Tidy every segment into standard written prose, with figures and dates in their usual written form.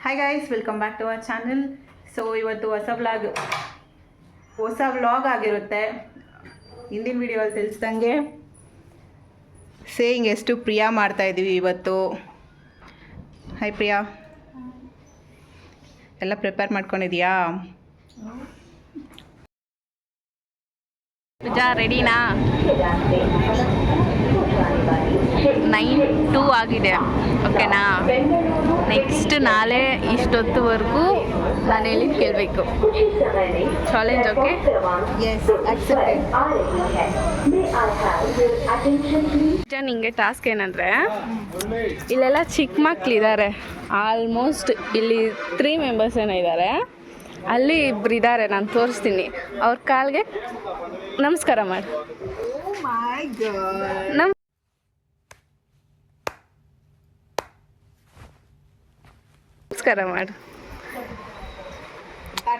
Hi guys, welcome back to our channel. So ಇವತ್ತು ಹೊಸ vlog ಆಗಿರುತ್ತೆ. ಹಿಂದಿನ ವಿಡಿಯೋಲ್ಲಿ ತಿಳಿಸ್ದಂಗೆ ಸೇಯಿಂಗ್ ಎಷ್ಟು ಪ್ರಿಯಾ ಮಾಡ್ತಾಯಿದ್ದೀವಿ ಇವತ್ತು. ಹಾಯ್ ಪ್ರಿಯಾ, ಎಲ್ಲ ಪ್ರಿಪೇರ್ ಮಾಡ್ಕೊಂಡಿದ್ಯಾ? ಪೂಜಾ ರೆಡಿನಾ? 9:02 ಆಗಿದೆ. ಓಕೆನಾ? ನೆಕ್ಸ್ಟ್ ನಾಳೆ ಇಷ್ಟೊತ್ತುವರೆಗೂ ನಾನು ಹೇಳಿದ್ದು ಕೇಳಬೇಕು. Challenge okay? Yes, accepted. Pooja, ನಿಂಗೆ ಟಾಸ್ಕ್ ಏನಂದರೆ, ಇಲ್ಲೆಲ್ಲ ಚಿಕ್ಕ ಮಕ್ಕಳಿದ್ದಾರೆ. ಆಲ್ಮೋಸ್ಟ್ ಇಲ್ಲಿ 3 ಮೆಂಬರ್ಸ್ ಏನೋ ಇದ್ದಾರೆ. ಅಲ್ಲಿ ಇಬ್ಬರು ಇದ್ದಾರೆ, ನಾನು ತೋರಿಸ್ತೀನಿ. ಅವ್ರ ಕಾಲ್ಗೆ ನಮಸ್ಕಾರ ಮಾಡಿ. ನಮಸ್ಕಾರ ಮಾಡು.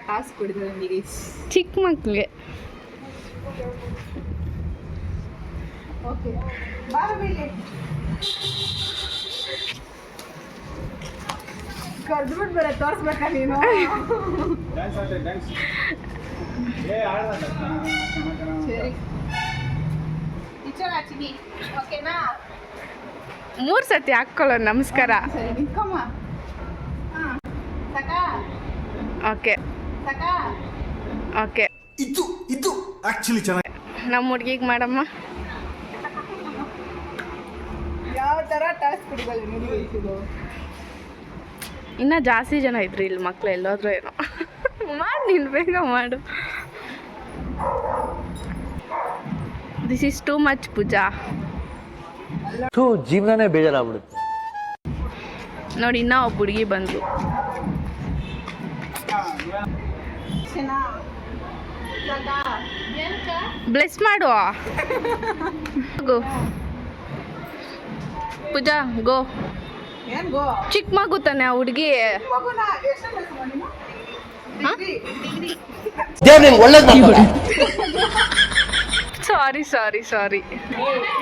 ಟಾಸ್ಕ್ ಕೊಡಿದ್ರೆ ನನಗೆ ಚಿಕ್ಕ ಮಕ್ಕಳಿಗೆ. ಓಕೆ, ಬಾರಬೇಡಿ. ಕರ್ದ್ಬಿಟ್ಟು ಬರ ತೋರಿಸ್ಬೇಕಾ ನೀನು? ಸರಿ, ಓಕೆನಾ? 3 ಸತಿ ಹಾಕ್ಕೊಳ್ಳೋ ನಮಸ್ಕಾರ. ಸರಿ, ನಿಂತ್ಕೊಮ್ಮ. ಹಾಂ, ಸಾಕಾ? ಓಕೆ ಸಾಕಾ? ಓಕೆ. ಇದು ಆಕ್ಚುಲಿ ಚೆನ್ನಾಗಿ. ನಮ್ಮ ಹುಡುಗಿಗೆ ಮಾಡಮ್ಮ. ಯಾವ ಥರ ಟಾಸ್ಕ್ ಕೊಡಿಗಳು ನೋಡಿ. ಇನ್ನೂ ಜಾಸ್ತಿ ಜನ ಇದ್ರು ಇಲ್ಲಿ ಮಕ್ಕಳು, ಎಲ್ಲೋದ್ರೂ ಏನೋ. ಮಾಡಿ, ನೀನು ಬೇಗ ಮಾಡು. ದಿಸ್ ಈಸ್ ಟೂ ಮಚ್ ಪೂಜಾ. ಜೀವನನೇ ಬೇಜಾರಾಗ್ಬಿಡುತ್ತೆ ನೋಡಿ, ಇನ್ನೂ ಒಬ್ಬ ಹುಡುಗಿ ಬಂದರು. ಬ್ಲೆಸ್ ಮಾಡು. ಗೋ ಪೂಜಾ, ಗೋ. ಏನು ಗೋ? ಚಿಕ್ಕ ಮಗು ತಾನೆ ಆ ಹುಡುಗಿ. ಮಗುನ ಎಷ್ಟು ಕೆಲಸ ಮಾಡಿ? ಸಾರಿ.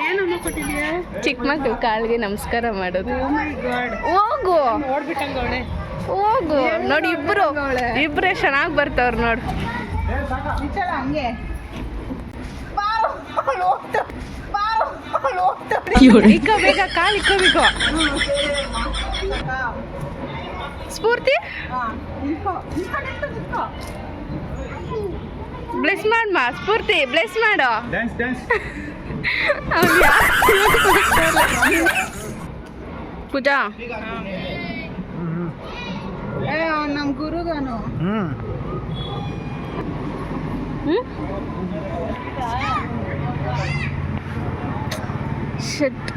ಏನು ಕೊಟ್ಟಿದ್ಯಾ? ಚಿಕ್ಕ ಮಕ್ಕಳು ಕಾಲಿಗೆ ನಮಸ್ಕಾರ ಮಾಡೋದು. ಹೋಗು ಹೋಗು. ನೋಡಿ, ಇಬ್ಬರೇ ಚೆನ್ನಾಗಿ ಬರ್ತವ್ರು ನೋಡು. ಹಂಗೆ ಇಕ್ಕೋ ಬೇಗ, ಕಾಲು ಇಕ್ಕೋಬೇಕು. ಸ್ಫೂರ್ತಿ, ಬ್ಲೆಸ್ ಮಾಡಮ್ಮ. ಸ್ಫೂರ್ತಿ, ಬ್ಲೆಸ್ ಮಾಡು. ಪೂಜಾ, ನಮ್ಮ ಗುರುಗಾನು ಶಿಟ್.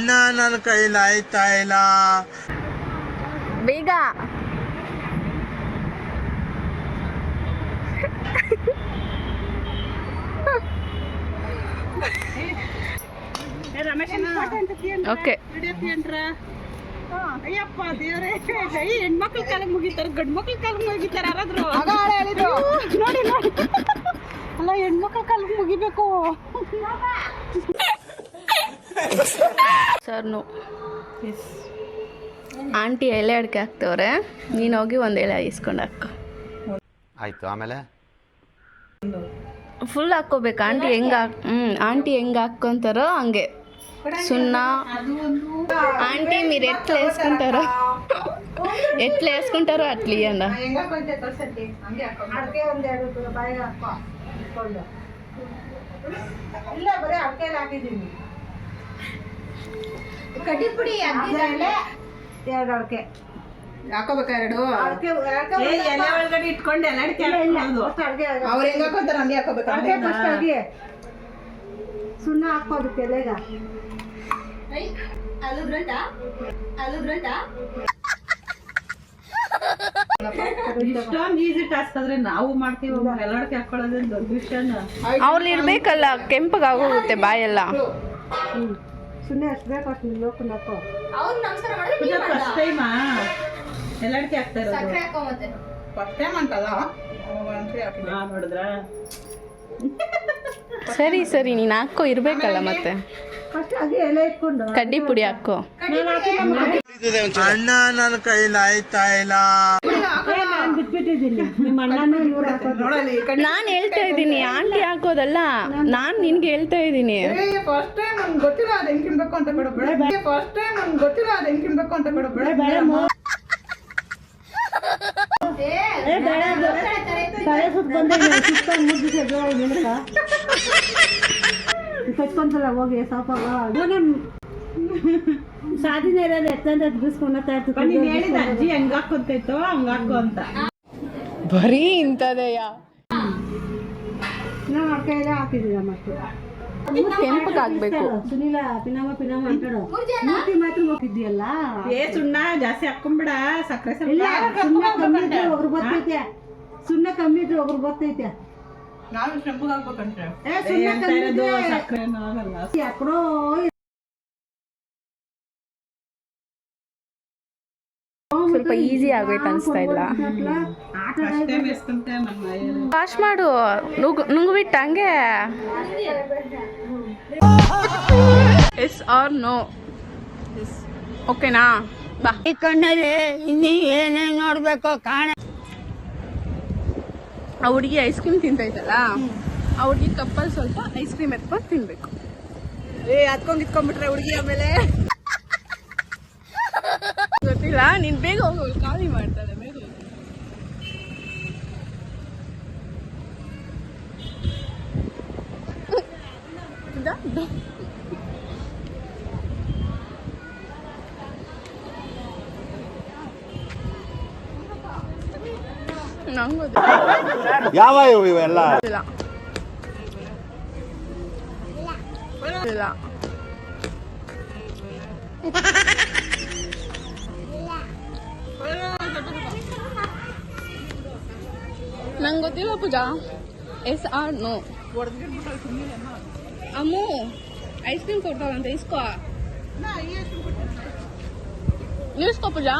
ನನ್ನ ಕೈಲಿ ಆಯ್ತಾ ಇಲ್ಲ. ಬೇಗ. ಓಕೆ. ಅಯ್ಯಪ್ಪ ದೇವ್ರೆ, ಹೆಣ್ಮಕ್ಳ ಕಾಲಕ್ಕೆ ಮುಗಿತಾರೆ, ಗಂಡು ಮಕ್ಳ ಕಾಲಕ್ಕೆ ಮುಗಿತಾರೆ. ಯಾರಾದ್ರು ನೋಡಿ ಅಲ್ಲ, ಹೆಣ್ಮಕ್ಳ ಕಾಲಕ್ಕೆ ಮುಗಿಬೇಕು. Sir no. ಆಂಟಿ ಎಲೆ ಅಡಿಕೆ ಹಾಕ್ತವ್ರೆ, ನೀನು ಹೋಗಿ ಒಂದು ಎಲೆ ಇಸ್ಕೊಂಡು ಹಾಕೋ. ಆಯ್ತು. ಆಮೇಲೆ ಫುಲ್ ಹಾಕ್ಕೋಬೇಕು. ಆಂಟಿ ಹೆಂಗೆ ಹಾಕ್ಕೊಂತಾರೋ ಹಂಗೆ. ಸುಣ್ಣ ಆಂಟಿ మీరు ఎట్లా వేసుకుంటారో అట్లా ఇయ్యండి. ಕಡ್ಡಿಪುಡಿ ಎರಡು ಅಡಕೆ ಹಾಕೋಬೇಕಾ? ಎಲೆ ಒಳಗಡೆ ಇಟ್ಕೊಂಡು ಎಲ್ಲ ಅವ್ರು ಹೆಂಗೆ ಹಾಕೋತಾರೆ ಹಂಗೆ ಹಾಕೋಬೇಕು. ಸುಣ್ಣ ಹಾಕೋದಕ್ಕೆ ಎಲೆಗ ಇಷ್ಟೊಂದು ಈಸಿ ಟಾಸ್ಕ್ ಆದ್ರೆ ನಾವು ಮಾಡ್ತೀವಿ. ಎಲ್ಲಾಡ್ಕೆ ಹಾಕೊಳ್ಳೋದೇನು ದೊಡ್ಡ ವಿಷಯ. ಅವ್ರು ಇರ್ಬೇಕಲ್ಲ, ಕೆಂಪಗಾಗೋಗುತ್ತೆ ಬಾಯೆಲ್ಲ. ಸುಮ್ಮನೆ ಅಷ್ಟು ಬೇಕು ಅಷ್ಟು ಲೋಕಲ್ ಹಾಕೋ. ಫಸ್ಟ್ ಟೈಮಾ ಎಲ್ಲಾಡ್ಕೆ ಹಾಕ್ತಾ ಇರೋದು. ಫಸ್ಟ್ ಟೈಮ್ ಅಂತಲ್ಲ, ನೋಡಿದ್ರ ಸರಿ ನೀನು ಹಾಕೋ, ಇರ್ಬೇಕಲ್ಲ ಮತ್ತೆ. ಫಸ್ಟ್ ಹಾಗೆ ಎಲೆ ಇಟ್ಕೊಂಡು ಕಡ್ಡಿ ಪುಡಿ ಹಾಕು. ಅಣ್ಣ ನನ್ನ ಕೈಲಾಯ್ತಾ ಇಲ್ಲ. ನಾನು ಬಿಟ್ಬಿಟ್ಟಿದ್ದೀನಿ ನಿಮ್ಮ ಅಣ್ಣನೂ ಇವ್ರು ಹಾಕೋದು. ನಾನು ಹೇಳ್ತಾ ಇದ್ದೀನಿ ಆಂಟಿ ಹಾಕೋದಲ್ಲ, ನಾನು ನಿನ್ಗೆ ಹೇಳ್ತಾ ಇದ್ದೀನಿ. ಫಸ್ಟ್ ಟೈಮ್ ನನ್ಗೆ ಗೊತ್ತಿಲ್ಲ ಅದು ಹೆಂಗ್ ತಿನ್ಬೇಕು ಅಂತ ಬಿಡು ಫಸ್ಟ್ ಟೈಮ್ ನನ್ಗೆ ಗೊತ್ತಿಲ್ಲ ಅದು ಹೆಂಗ್ ತಿನ್ಬೇಕು ಅಂತ ಬಿಡು ತಲೆ ಸುತ್ತ ಬಂದ ಸುತ್ತ ಮುಗಿದ ಕಚ್ಕೊಂತಲ್ಲ ಹೋಗಿ ಸಾಪಾಗ ಸಾಧಿನ ಇರೋದು ಎತ್ತಂತ ಬಿಡಿಸ್ಕೊಂಡ ಹೇಳಿದ ಅಜ್ಜಿ ಹೆಂಗ್ ಹಾಕೊಂತೈತೋ ಹಂಗ ಹಾಕೋ ಅಂತ ಬರೀ ಇಂಥದೆಯ ನಾವು ಅಡ್ಕೆಲ್ಲ ಹಾಕಿದ್ದೀರ ಮತ್ತೆ ಕೆಂಪಗೆ ಹಾಕ್ಬೇಕು. ಸುನಿಲ ಪಿನಾಮ ಅಂತಾಡು ಮೂರ್ತಿ ಮಾತ್ರ ಹೋಗಿದ್ಯಲ್ಲ ಸುಣ್ಣ ಜಾಸ್ತಿ ಹಾಕೊಂಬಿಡ ಸಕ್ಕರೆ ಇಲ್ಲ ಸುಣ್ಣ ಕಮ್ಮಿ ಇದ್ರೆ ಒಬ್ರು ಬರ್ತೈತೆ ಸುಣ್ಣ ಕಮ್ಮಿ ಇದ್ರೆ ಒಬ್ರು ಬರ್ತೈತೆ ನಾವು ಕೆಂಪಗೆ ಹಾಕ್ಬೇಕಂತೆ ಸುಣ್ಣ ಕಮ್ಮಿ ಇದ್ರೆ ಸಕ್ಕರೆ ಆಗಲ್ಲ ಯಾಕಡೋ ಸ್ವಲ್ಪ ಈಸಿ ಆಗೋಯ್ತು ಅನಿಸ್ತಾ ಇಲ್ಲ. ವಾಶ್ ಮಾಡು, ನುಂಗ್ಬಿಟ್ಟು ಹಂಗೆ. Yes or no? ಓಕೆನಾ? ಬಾ. ಈ ಕಣ್ಣಲ್ಲಿ ಇನ್ನೀ ಏನೇನ್ ನೋಡ್ಬೇಕು ಕಾಣ. ಆ ಹುಡುಗಿ ಐಸ್ ಕ್ರೀಮ್ ತಿಂತೈತಲ್ಲ, ಆ ಹುಡುಗಿ ಕಪ್ಪಲ್ಲಿ ಸ್ವಲ್ಪ ಐಸ್ ಕ್ರೀಮ್ ಎತ್ಕೊಂಡು ತಿನ್ಬೇಕು. ಹತ್ಕೊಂಡ್ಬಿಟ್ರೆ ಹುಡುಗಿ ಆಮೇಲೆ ಗೊತ್ತಿಲ್ಲ, ನೀನ್ ಬೇಗ ಹೋಗು, ಖಾಲಿ ಮಾಡ್ತಾಳೆ. ಬೇಗ ಹೋಗು. ನಂಗೆ ಯಾವ ಇವೆಲ್ಲ ಗೊತ್ತಿಲ್ಲ. ಇಲ್ಲ ನಂಗೆ ಗೊತ್ತಿಲ್ಲ Pooja. Yes or no? Ammu ice cream ಕೊಡ್ತಾವಂತ, ಇಸ್ಕೋ. ನೀವು ಇಸ್ಕೋ ಪೂಜಾ.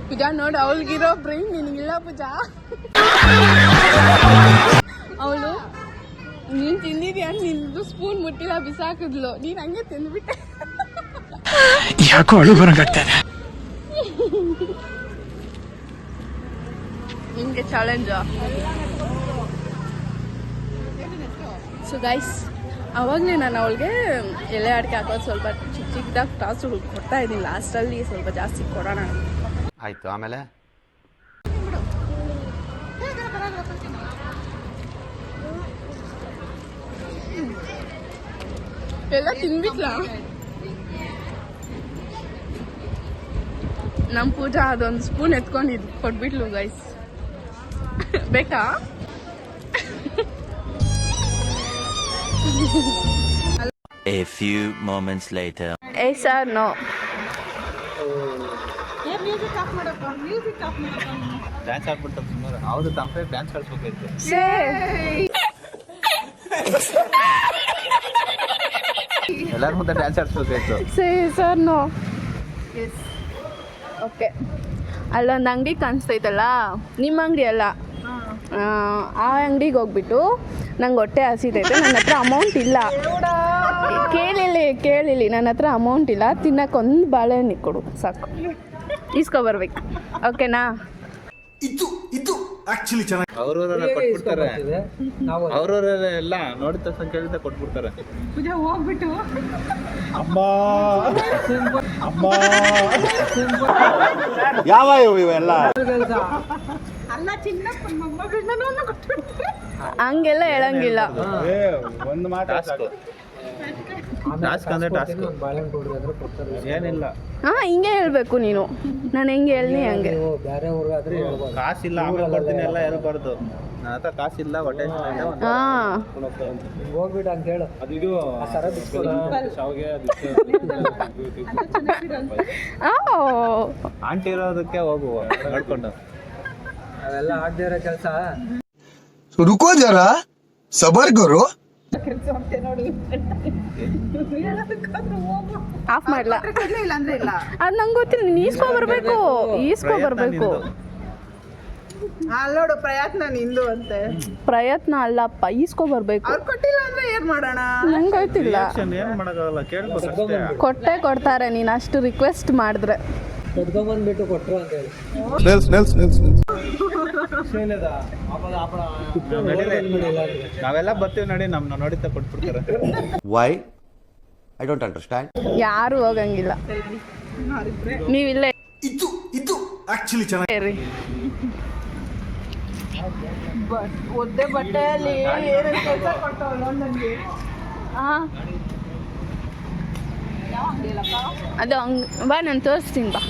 ಪೂಜಾ ನೋಡು, ಅವಳಿಗಿರೋ ಬ್ರೈನ್ ನಿನಗಿಲ್ಲ ಪೂಜಾ. ಅವಳು ನೀನ್ ತಿಂದಿದ್ಯಾ, ನಿಂದು ಸ್ಪೂನ್ ಮುಟ್ಟಿಲ್ಲ, ಬಿಸಾಕಿದ್ಲು. ನೀನ್ ಹಂಗೆ ತಿಂದ್ಬಿಟ್ಟೆ. ಯಾಕೋ ಅಳು ಬರಂಗಾಗ್ತಾನೆ. ನಿಮ್ಗೆ ಚಾಲೆಂಜ್. ಸೊ ಗೈಸ್, ಅವಾಗಲೇ ನಾನು ಅವಳಿಗೆ ಎಲೆ ಅಡಿಕೆ ಹಾಕೋದು ಸ್ವಲ್ಪ ಚಿಕ್ಕ ಚಿಕ್ಕದಾಗಿ ಟಾಸ್ಕ್ ಕೊಡ್ತಾ ಇದ್ದೀನಿ. ಲಾಸ್ಟಲ್ಲಿ ಸ್ವಲ್ಪ ಜಾಸ್ತಿ ಕೊಡೋಣ. ಆಯ್ತು, ಆಮೇಲೆ ಎಲ್ಲ ತಿನ್ಬಿಟ್ಲಾ? ನಮ್ಮ ಪೂಜಾ ಅದೊಂದು ಸ್ಪೂನ್ ಎತ್ಕೊಂಡಿದ್ದು ಕೊಟ್ಬಿಟ್ಲು ಗೈಸ್. ಬೇಕಾ? A few moments later. Yes or no? Dance ಆಡ್ಬಿಟ್ಟು ಸುಮಾರು ಹೌದು ತಂಪೆ ಡ್ಯಾನ್ಸ್ ಆಡ್ಸ್ಬೇಕಾಯ್ತು. ಎಲ್ಲರ ಮುಂದೆ ಡ್ಯಾನ್ಸ್ ಆಡ್ಸ್ಬೇಕಾಯ್ತು. Yes or no? Yes. Okay. ಅಲ್ಲೊಂದು ಅಂಗಡಿ ಕಾಣಿಸ್ತೈತಲ್ಲ, ನಿಮ್ಮ ಅಂಗಡಿ ಅಲ್ಲ, ಆ ಅಂಗಡಿಗೆ ಹೋಗ್ಬಿಟ್ಟು ನಂಗೆ ಹೊಟ್ಟೆ ಹಸಿತೈತೆ, ನನ್ನ ಹತ್ರ ಅಮೌಂಟ್ ಇಲ್ಲ. ಕೇಳಿಲಿ ನನ್ನ ಹತ್ರ ಅಮೌಂಟ್ ಇಲ್ಲ, ತಿನ್ನಕ್ಕೊಂದು ಬಾಳೆಹಣ್ಣು ಕೊಡು ಸಾಕು, ಇಸ್ಕೊಬರ್ಬೇಕು. ಓಕೆನಾ? ಇದು ಆಕ್ಚುಲಿ ಚೆನ್ನಾಗಿ ಅವ್ರವರೆಲ್ಲ ಕೊಟ್ಬಿಡ್ತಾರೆ. ಅವ್ರವರೆಲ್ಲ ನೋಡಿದ ತಕ್ಷಣ ಕೇಳಿದ ಕೊಟ್ಬಿಡ್ತಾರೆ. ಪೂಜಾ ಹೋಗ್ಬಿಟ್ಟು ಯಾವ ಇವೆಲ್ಲ ಅಲ್ಲ ಚಿನ್ನಪ್ಪ ಮೊಮ್ಮಗಳನ್ನ ಕೊಟ್ಬಿಟ್ಟು ಹಂಗೆಲ್ಲ ಹೇಳಂಗಿಲ್ಲ. ಒಂದು ಮಾತು ಟಾಸ್ಕ್ ಅಂದ್ರೆ ಟಾಸ್ಕ್ ಏನಿಲ್ಲ. ಹಿಂಗೆ ಹೇಳ್ಬೇಕು ನೀನು. ನಾನು ಹೆಂಗೆ ಹೇಳಿ ಹಂಗೆ. ಕಾಸಿಲ್ಲ ಆಮೇಲೆ ಕೊಡ್ತೀನಿ ಎಲ್ಲ ಹೇಳ್ಬಾರ್ದು. ನನ್ನ ಹತ್ರ ಕಾಸಿಲ್ಲ, ಹೊಟ್ಟೆ ಹೋಗ್ಬಿಟ್ಟು ಅಂತ ಹೇಳು. ಅದು ಶಾವಿಗೆ ಆಂಟಿ ಇರೋದಕ್ಕೆ ಹೋಗುವ ನೋಡ್ಕೊಂಡು. ಅವೆಲ್ಲ ಆಗದೆ ಇರೋ ಕೆಲಸ. ರುಕೋ ಜರಾ ಸಬರ್ ಕರೋ ಕೆಲಸ ಮಾಡ್ತೇನೆ ನೋಡು ಆಫ್ ಮಾಡ್ಲಾ ಇಲ್ಲ ಅಂದ್ರೆ ಇಲ್ಲ ಅದು ನಂಗೆ ಗೊತ್ತಿಲ್ಲ. ನೀನು ಈಸ್ಕೊಬರ್ಬೇಕು. ಅಲ್ಲಿ ನೋಡು ಪ್ರಯತ್ನ ನಿಂದು ಅಂತೆ. ಪ್ರಯತ್ನ ಅಲ್ಲಪ್ಪ, ಈಸ್ಕೊಬರ್ಬೇಕು. ಅವ್ರು ಕೊಟ್ಟಿಲ್ಲ ಅಂದ್ರೆ ಏನ್ ಮಾಡೋಣ? ನಂಗೆ ಗೊತ್ತಿಲ್ಲ. ಏನ್ ಮಾಡಕ್ಕಾಗಲ್ಲ, ಕೇಳ್ಬೇಕು ಅಷ್ಟೇ. ಕೊಡ್ತಾರೆ ನೀನು ಅಷ್ಟು ರಿಕ್ವೆಸ್ಟ್ ಮಾಡಿದ್ರೆ. ಕದ್ಕೊಂಬಂದ್ಬಿಟ್ಟು ಕೊಟ್ರು ಅಂತ ಹೇಳಿ. ನಾವೆಲ್ಲ ಬರ್ತೀವಿ ನಡಿ, ನಮ್ನ ನೋಡಿತಾ ಕೊಟ್ಬಿಡ್ತಾರೆ. Why I don't understand. ಯಾರು ಹೋಗಂಗಿಲ್ಲ, ನೀವಿಲ್ಲೇ ಇದು ಆಕ್ಚುಲಿ ಚೆನ್ನಾಗಿ ಇರ್ರಿ. ಒದ್ದೆ ಬಟ್ಟೆಯಲ್ಲಿ ಏನೇನು ಕೆಲಸ ಕೊಟ್ಟವಳು ನನಗೆ. ಅದು ಹಂಗೆ ಬಾ, ನಾನು ತೋರಿಸ್ತೀನಿ ಬಾ.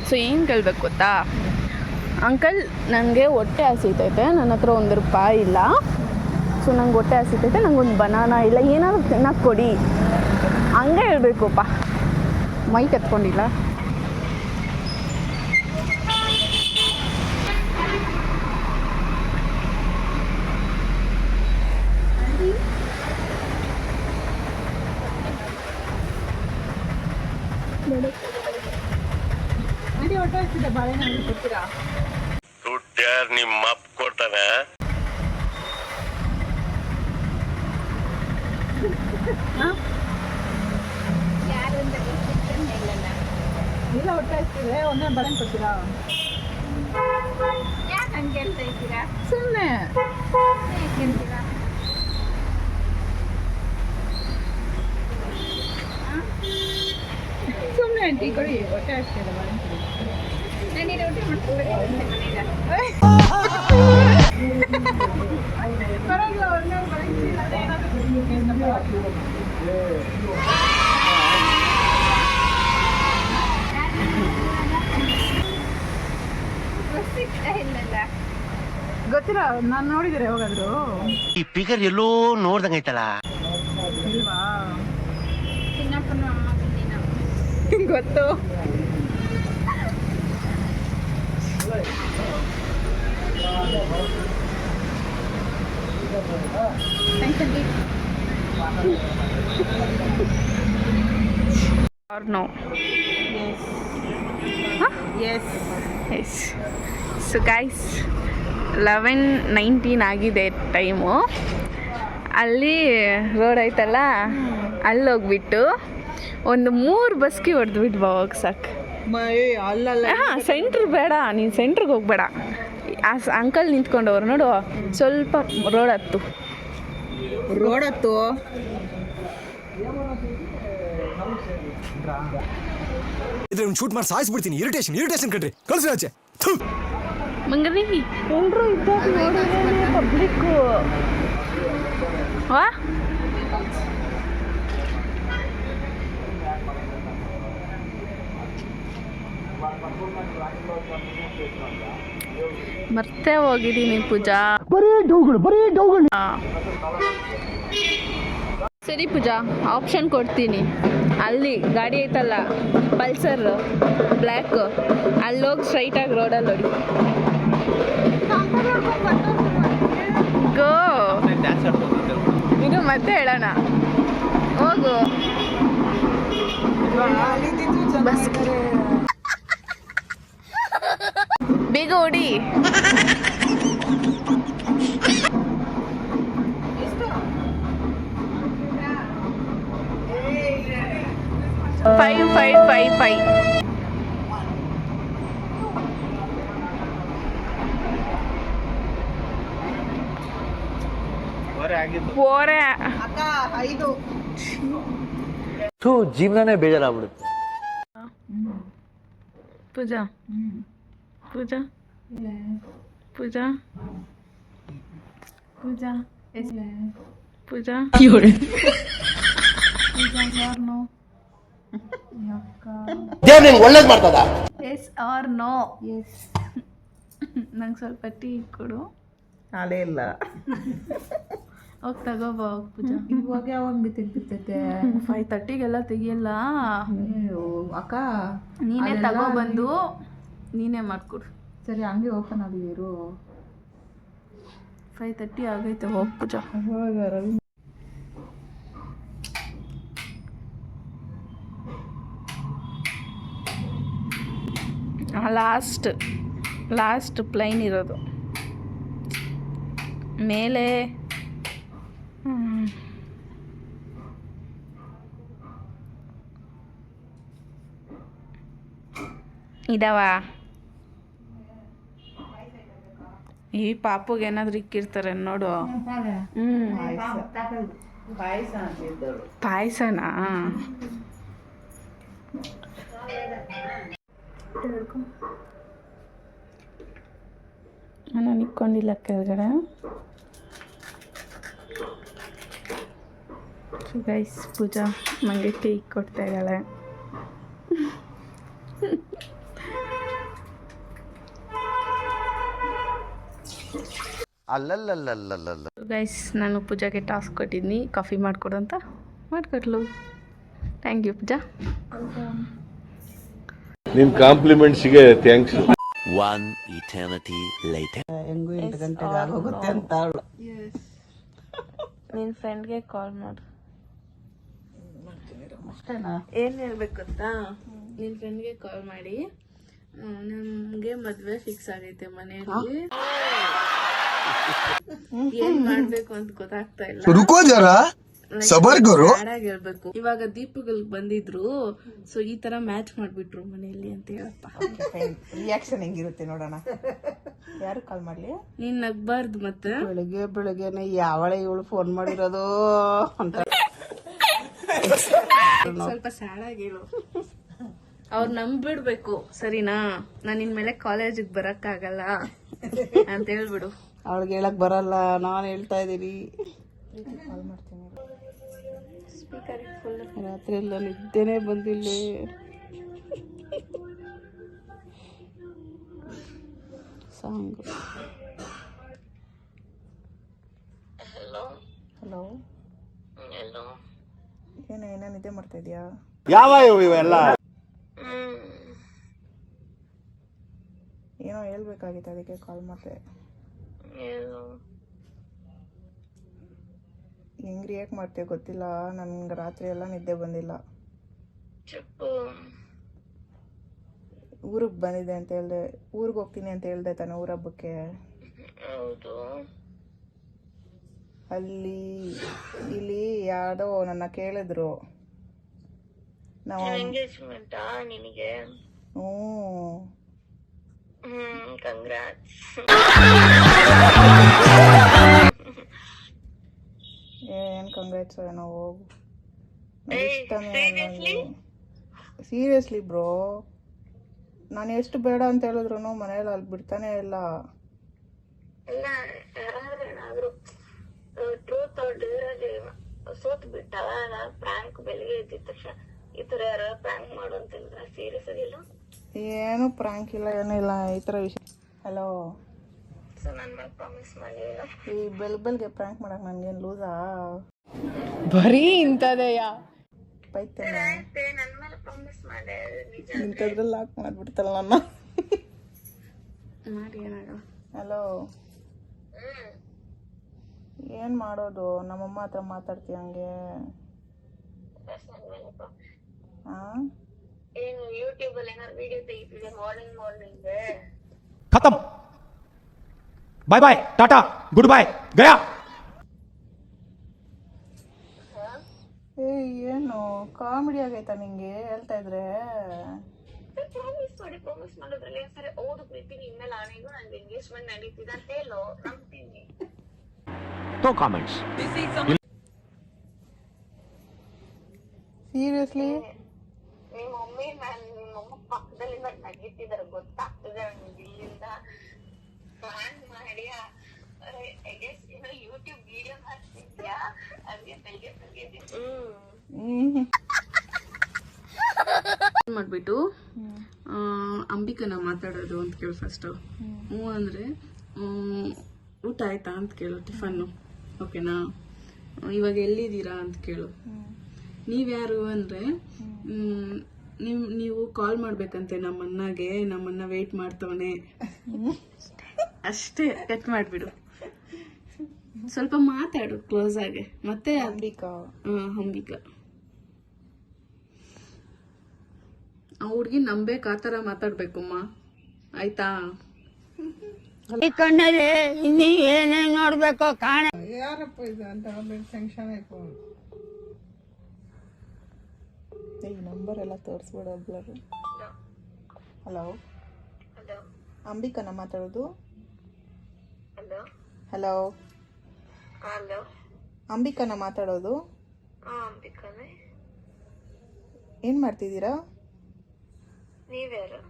ಸೊ ಏನು ಕೇಳಬೇಕು ಗೊತ್ತಾ ಅಂಕಲ್, ನನಗೆ ಹೊಟ್ಟೆ ಹಸಿತೈತೆ, ನನ್ನ ಹತ್ರ ₹1 ಇಲ್ಲ. ಸೊ ನಂಗೆ ಹೊಟ್ಟೆ ಹಸಿತೈತೆ, ನಂಗೊಂದು ಬನಾನ ಇಲ್ಲ, ಏನಾದರೂ ತಿನ್ನಕ್ಕೆ ಕೊಡಿ, ಹಂಗೆ ಹೇಳ್ಬೇಕಪ್ಪ. ಮೈಕ್ ಎತ್ಕೊಂಡಿಲ್ಲ. ಅಡಿ ಹೊಟ್ಟೆ ಹಸಿದ ಬಾಳೆಹಣ್ಣು ಕೊಡ್ತೀರಾ? ದುಡ್ಡ್ಯಾರು ನಿಮ್ಮ ಅಪ್ಪ ಕೊಡ್ತಾನೆ. ಇಲ್ಲ ಹೊಟ್ಟೆ ಹಸಿದ್ರೆ ಒಂದೇ ಬಾಳೆಹಣ್ಣು ಕೊಡ್ತೀರಾ? ಸುಮ್ಮನೆ ಸುಮ್ಮನೆ ಆಂಟಿ ಕೊಡಿ, ಹೊಟ್ಟೆ ಹಸಿದ ಬಾಳೆಹಣ್ಣು ಕೊಡಿ. ಪರವಾಗಿಲ್ಲ, ಒಂದೇ ಗೊತ್ತಿಲ್ಲ, ನಾನು ನೋಡಿದ್ರೆ ಯಾವಾಗಾದ್ರು. ಈ ಫಿಗರ್ ಎಲ್ಲೋ ನೋಡ್ದಂಗೈತಲ್ಲ. ಇಲ್ವಾ? ಗೊತ್ತು. Or no? Yes. Huh? Yes. Yes. So guys, 11:19 ಆಗಿದೆ ಟೈಮು. ಅಲ್ಲಿ ರೋಡ್ ಐತಲ್ಲ, ಅಲ್ಲಿ ಹೋಗ್ಬಿಟ್ಟು ಒಂದು 3 ಬಸ್ಗೆ ಹೊಡೆದ್ಬಿಟ್ಟು ಹೋಗಿ ಸಾಕು. ಅಲ್ಲಲ್ಲ, ಹಾಂ, ಸೆಂಟ್ರ್ ಬೇಡ, ನೀನು ಸೆಂಟ್ರಿಗೆ ಹೋಗ್ಬೇಡ. ಆ ಅಂಕಲ್ ನಿಂತ್ಕೊಂಡವ್ರು ನೋಡು, ಸ್ವಲ್ಪ ರೋಡ್ ಹತ್ತು. ಇದ್ರೆ ಶೂಟ್ ಮಾಡಿ ಸಾಯಿಸ್ಬಿಡ್ತೀನಿ. ಇರಿಟೇಷನ್ ಕಣ್ರಿ, ಕಳ್ಸಿ ಆಚೆ. ಮಂಗ್ರಿ ಎಲ್ಲರೂ ಇದ್ದಾಗ ನೋಡಿದ್ರೆ ಪಬ್ಲಿಕ್ಕು. ವಾ ಮರ್ತೇ ಹೋಗಿದ್ದೀನಿ ಪೂಜಾ. ಸರಿ ಪೂಜಾ, ಆಪ್ಷನ್ ಕೊಡ್ತೀನಿ. ಅಲ್ಲಿ ಗಾಡಿ ಐತಲ್ಲ ಪಲ್ಸರ್ ಬ್ಲ್ಯಾಕ್, ಅಲ್ಲೋಗಿ ಸ್ಟ್ರೈಟಾಗಿ ರೋಡಲ್ಲಿ ನೋಡಿ. ಗೋ ಡ್ಯಾನ್ಸ್ ಆಡ್ಕೊಂಡಿದ್ದೆ. ಇದು ಮತ್ತೆ ಹೇಳೋಣ, ಹೋಗು ಬಸ್ ಬೇಗ ಹೊಡಿ. $5. ಓರೆ ಅಕ್ಕ 5. ಜೀವನನೇ ಬೇಜಾರಾಗ್ಬಿಡುತ್ತೆ. ಪೂಜಾ ಪೂಜಾ ಪೂಜಾ ಪೂಜಾ ಪೂಜಾ ಒಳ್ಳೇದ್ ಮಾಡ್ತದ. Yes or no? ಎಸ್. ನಂಗೆ ಸ್ವಲ್ಪ ಟೀ ಕೊಡು. ಅದೇ ಇಲ್ಲ, ಹೋಗಿ ತಗೋಬಾ ಪೂಜಾ. ಇವಾಗ ಯಾವಾಗ ತೆಗ್ದಿರ್ತೈತೆ? 5:30ಗೆಲ್ಲ ತೆಗಿಯಲ್ಲ ಅಕ್ಕ. ನೀನೇ ತಗೋಬಂದು ನೀನೇ ಮಾಡ್ಕೊಡು. ಸರಿ ಹಂಗೆ ಓಪನ್ ಆಗಿರು. 5:30 ಆಗೈತೆ. ಹೋಗಿ ಪೂಜಾ. ಲಾಸ್ಟ್ ಪ್ಲೈನ್ ಇರೋದು ಮೇಲೆ. ಇದಾವ. ಈ ಪಾಪುಗೆ ಏನಾದ್ರು ಇಕ್ಕಿರ್ತಾರೆ ನೋಡು. ಪಾಯಸನಾ? ನಾನು ಇಕ್ಕೊಂಡಿಲ್ಲ ಕೆಳಗಡೆ. ಗೈಸ್, ಪೂಜಾ ನನಗೆ ಕೇಕ್ ಕೊಡ್ತಾ ಇದ್ದಾಳೆ. ಅಲ್ಲಲ್ಲಲ್ಲಲ್ಲಲ್ಲ. ಗೈಸ್, ನಾನು ಪೂಜಾಗೆ ಟಾಸ್ಕ್ ಕೊಟ್ಟಿದ್ದೀನಿ, ಕಾಫಿ ಮಾಡಿಕೊಡು ಅಂತ. ಮಾಡಿಕೊಟ್ಲು. ಥ್ಯಾಂಕ್ ಯು ಪೂಜಾ. ನಿನ್ನ ಕಾಂಪ್ಲಿಮೆಂಟ್ಸಿಗೆ ಥ್ಯಾಂಕ್ಸ್. One eternity later. ಹೆಂಗು 8 ಗಂಟೆಗೆ ಆಗೋಗುತ್ತೆ ಅಂತ ಅವಳು. ನಿನ್ನ ಫ್ರೆಂಡ್ಗೆ ಕಾಲ್ ಮಾಡು. ಏನು ಹೇಳ್ಬೇಕು ಗೊತ್ತಾ? ನಿನ್ನ ಫ್ರೆಂಡ್ಗೆ ಕಾಲ್ ಮಾಡಿ, ನಮಗೆ ಮದುವೆ ಫಿಕ್ಸ್ ಆಗೈತೆ ಮನೆಯಲ್ಲಿ, ಏನ್ ಮಾಡ್ಬೇಕು ಅಂತ ಗೊತ್ತಾಗ್ತಾ ಇಲ್ಲ. ರುಕೋ ಜರಾ ಸಬರ್ ಕರೋ. ಹೇಳ್ಬೇಕು. ಇವಾಗ ದೀಪಗಳು ಬಂದಿದ್ರು, ಸೊ ಈ ತರ ಮ್ಯಾಚ್ ಮಾಡ್ಬಿಟ್ರು ಮನೆಯಲ್ಲಿ ಅಂತ ಹೇಳಪ್ಪ. ರಿಯಾಕ್ಷನ್ ಹೆಂಗಿರುತ್ತೆ ನೋಡೋಣ. ಯಾರು ಕಾಲ್ ಮಾಡ್ಲಿ? ನೀನ್ ನಗ್ಬಾರ್ದು ಮತ್ತೆ. ಬೆಳಗ್ಗೆನೆ ಯಾವಳೆ ಇವಳು ಫೋನ್ ಮಾಡಿರೋದು ಅಂತ ಸ್ವಲ್ಪ ಸ್ಯಾಡ್ ಆಗಿ ಹೇಳು. ಅವ್ರು ನಂಬಿಡ್ಬೇಕು, ಸರಿನಾ? ನಾನು ಇನ್ಮೇಲೆ ಕಾಲೇಜಿಗೆ ಬರಕ್ಕಾಗಲ್ಲ ಅಂತ ಹೇಳ್ಬಿಡು. ಅವಳಿಗೆ ಹೇಳಕ್ ಬರಲ್ಲ, ನಾನು ಹೇಳ್ತಾ ಇದ್ದೀನಿ. ಕಾಲ್ ಮಾಡ್ತೀನಿ. ರಾತ್ರಿ ಎಲ್ಲ ನಿದ್ದೆನೆ ಬಂದಿಲ್ಲ. ಸಾಂಗ್. ಹಲೋ. ಏನೋ ನಿದ್ದೆ ಮಾಡ್ತಾ ಇದೀಯಾ? ಯಾವ ಇವೆಲ್ಲ ಏನೋ ಹೇಳ್ಬೇಕಾಗಿತ್ತು, ಅದಕ್ಕೆ ಕಾಲ್ ಮಾಡ್ದೆ. ಹೆಂಗ್ ರಿಯಾಕ್ಟ್ ಮಾಡ್ತೀಯ ಗೊತ್ತಿಲ್ಲ, ನನ್ಗೆ ರಾತ್ರಿ ಎಲ್ಲ ನಿದ್ದೆ ಬಂದಿಲ್ಲ. ಊರಿಗೆ ಬಂದಿದೆ ಅಂತ ಹೇಳ್ದೆ. ಊರಿಗೆ ಹೋಗ್ತೀನಿ ಅಂತ ಹೇಳ್ದೆ ತಾನೆ, ಊರ ಹಬ್ಬಕ್ಕೆ. ಇಲ್ಲಿ ಯಾವ್ದೋ ನನ್ನ ಕೇಳಿದ್ರು. ನಾವು ಏನ್ ಕಂಗ್ರಾಟ್ಸ್ ಏನೋ. ಹೋಗು. ಸೀರಿಯಸ್ಲಿ ಬ್ರೋ, ನಾನು ಎಷ್ಟು ಬೇಡ ಅಂತ ಹೇಳಿದ್ರು ಮನೇಲಿ ಅಲ್ಲಿ ಬಿಡ್ತಾನೆ ಇಲ್ಲ. ಸೋತ್ ಬಿಟ್ಟಾವ. ಪ್ರಾಂಕ್ ಬೆಳಿಗ್ಗೆ ಎದ್ದಿದ ತಕ್ಷಣ ಈ ತರ ಯಾರು ಪ್ರಾಂಕ್ ಮಾಡು ಅಂತ ಹೇಳಿದ್ರ? ಸೀರಿಯಸ್ ಆಗಿಲ್ಲ. ಏನು ಪ್ರಾಂಕ್ ಇಲ್ಲ, ಏನೂ ಇಲ್ಲ ಈ ತರ ವಿಷಯ. ಹಲೋ. ಸೊ ನನ್ ಮೇಲೆ ಪ್ರಾಮಿಸ್ ಮಾಡಿಲ್ಲ. ಈ ಬೆಲ್ಗೆ ಪ್ರಾಂಕ್ ಮಾಡಕ್ ನನ್ಗೇನ್ ಲೂಸಾ? ಬರೀ ಇಂಥದೆಯಾ ಪೈತೇನೆ. ನನ್ ಮೇಲೆ ಪ್ರಾಮಿಸ್ ಮಾಡಿ ಇಂಥದ್ರಲ್ಲಿ ಲಾಕ್ ಮಾಡ್ಬಿಡ್ತಲ್ಲ ನನ್ನ. ಮಾಡಿ ಏನಾಗಲ್ಲ. ಹಲೋ. ಏನ್ ಮಾಡೋದು? ನಮ್ಮಮ್ಮ ಹತ್ರ ಮಾತಾಡ್ತೀಯ ಹಂಗೆ? ಏನು ಯೂಟ್ಯೂಬ್ ಅಲ್ಲಿ ಏನಾದ್ರು ವಿಡಿಯೋ ತೆಗಿತಿದೆ ಮಾರ್ನಿಂಗ್ ಖತಮ್. ಬಾಯ್ ಬಾಯ್, ಟಾಟಾ, ಗುಡ್ ಬಾಯ್, ಗಯಾ. ಏನು ಕಾಮಿಡಿ ಆಗೈತಾ ನಿಂಗೆ ಹೇಳ್ತಾ ಇದ್ರೆ? ಪ್ರಾಮಿಸ್ ಮಾಡೋದ್ರಲ್ಲಿ ಸರಿ ಹೌದು ಪ್ರೀತಿ ಇನ್ಮೇಲೆ ಆನೆಗೂ ನಂಗೆ ಎಂಗೇಜ್ಮೆಂಟ್ ನಡೀತಿದೆ ಅಂತ ಹೇಳೋ, ನಂಬ್ತೀನಿ. No comments. ಸೀರಿಯಸ್ಲಿ? ನಿಮ್ಮ ಮಮ್ಮಿ ಪಕ್ಕದಲ್ಲಿ ನಗೀತಿದಾರೆ, ಗೊತ್ತಾಗ್ತದೆ ನನಗೆ. ಇಲ್ಲಿಂದ ಪ್ಲಾನ್ ಮಾಡಿ ಯೂಟ್ಯೂಬ್ ವಿಡಿಯೋ ಮಾಡ್ತಿದ್ಯಾ? ಅದಕ್ಕೆ ಮಾಡ್ಬಿಟ್ಟು ಅಂಬಿಕನ ಮಾತಾಡೋದು ಅಂತ ಕೇಳು ಫಸ್ಟ್. ಹ್ಞೂ ಅಂದ್ರೆ ಊಟ ಆಯ್ತಾ ಅಂತ ಕೇಳು, ಟಿಫನ್ನು ಓಕೆನಾ, ಇವಾಗ ಎಲ್ಲಿದ್ದೀರಾ ಅಂತ ಕೇಳು. ನೀವ್ಯಾರು ಅಂದರೆ ನೀವು ಕಾಲ್ ಮಾಡ್ಬೇಕಂತೆ ನಮ್ಮಣ್ಣಗೆ, ನಮ್ಮನ್ನ ವೇಟ್ ಮಾಡ್ತವನೆ ಅಷ್ಟೇ. ಕಟ್ ಮಾಡಿಬಿಡು. ಸ್ವಲ್ಪ ಮಾತಾಡು ಕ್ಲೋಸ್ ಆಗಿ. ಮತ್ತೆ ಅಂಬಿಕಾ. ಅಂಬಿಕಾ ಆ ಹುಡ್ಗಿ ನಂಬೇಕು, ಆ ಥರ ಮಾತಾಡ್ಬೇಕಮ್ಮ, ಆಯ್ತಾ? ಈ ಕಣ್ಣಲ್ಲಿ ಇನ್ನೀ ಏನೇನ್ ನೋಡ್ಬೇಕು ಕಾಣೆ. ಯಾರಪ್ಪ ಇದು ಅಂತ ಟೆನ್ಷನ್ ಆಯ್ತು. ಈ ನಂಬರ್ ಎಲ್ಲ ತೋರಿಸ್ಬೇಡ ಬ್ಲರ್. ಹಲೋ, ಹಲೋ ಅಂಬಿಕಾನ ಮಾತಾಡೋದು? ಹಲೋ ಹಲೋ, ಹಲೋ ಅಂಬಿಕಾನ ಮಾತಾಡೋದು? ಅಂಬಿಕಾನೆ. ಏನು ಮಾಡ್ತಿದ್ದೀರಾ? ನೀವ್ಯಾರು?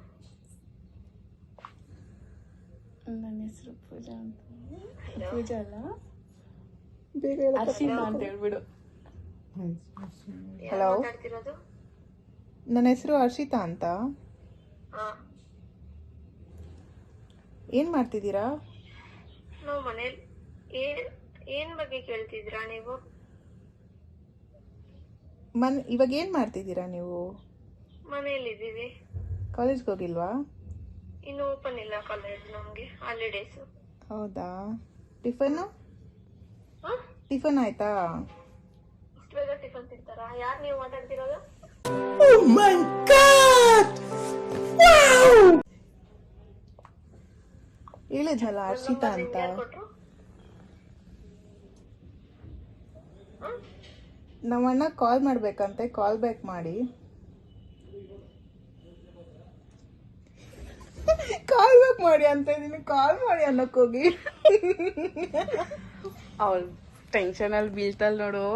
ನನ್ನ ಹೆಸರು ಪೂಜಾ ಅಂತ. ಹಲೋ ಪೂಜಾ ಅಲ್ಲ, ಬೇಗ ಅರ್ಶಿತಾ ಅಂತ ಹೇಳ್ಬಿಡು. ಹಲೋ, ಮಾತಾಡ್ತಿರೋದು? ನನ್ನ ಹೆಸರು ಹರ್ಷಿತಾ ಅಂತ. ಹಾ, ಏನು ಮಾಡ್ತಿದ್ದೀರಾ? ನಾವು ಮನೇಲಿ ಏನ್ ಬಗ್ಗೆ ಕೇಳ್ತಿದ್ರಾ ನೀವು? ಇವಾಗ ಏನು ಮಾಡ್ತಿದ್ದೀರಾ ನೀವು? ಮನೇಲಿದ್ದೀವಿ. ಕಾಲೇಜ್ಗೆ ಹೋಗಿಲ್ವಾ? ಇನ್ನು ಓಪನ್ ಇಲ್ಲ ಕಾಲೇಜ್, ನಮ್ಗೆ ಹಾಲಿಡೇಸ್. ಹೌದಾ? ಟಿಫನ್ ಆಯ್ತಾ? ಇಷ್ಟು ಬೇಗ ಟಿಫನ್ ತಿಂತಾರಾ? ಯಾರು ನೀವು ಮಾತಾಡ್ತಿರೋದು? ಹೇಳಿದ್ನಲ್ಲ ಹರ್ಷಿತಾ ಅಂತ. ಯಾರು ಕೊಟ್ರು? ನಮ್ಮಣ್ಣ ಕಾಲ್ ಮಾಡ್ಬೇಕಂತೆ, ಕಾಲ್ ಬ್ಯಾಕ್ ಮಾಡಿ. ಕಾಲ್ ಬ್ಯಾಕ್ ಮಾಡಿ ಅಂತ ಇದೀನಿ, ಕಾಲ್ ಮಾಡಿ ಅನ್ನಕ್ ಹೋಗಿ. ಅವಳು ಟೆನ್ಷನಲ್ಲಿ ಬೀಳ್ತಾಳೆ ನೋಡು.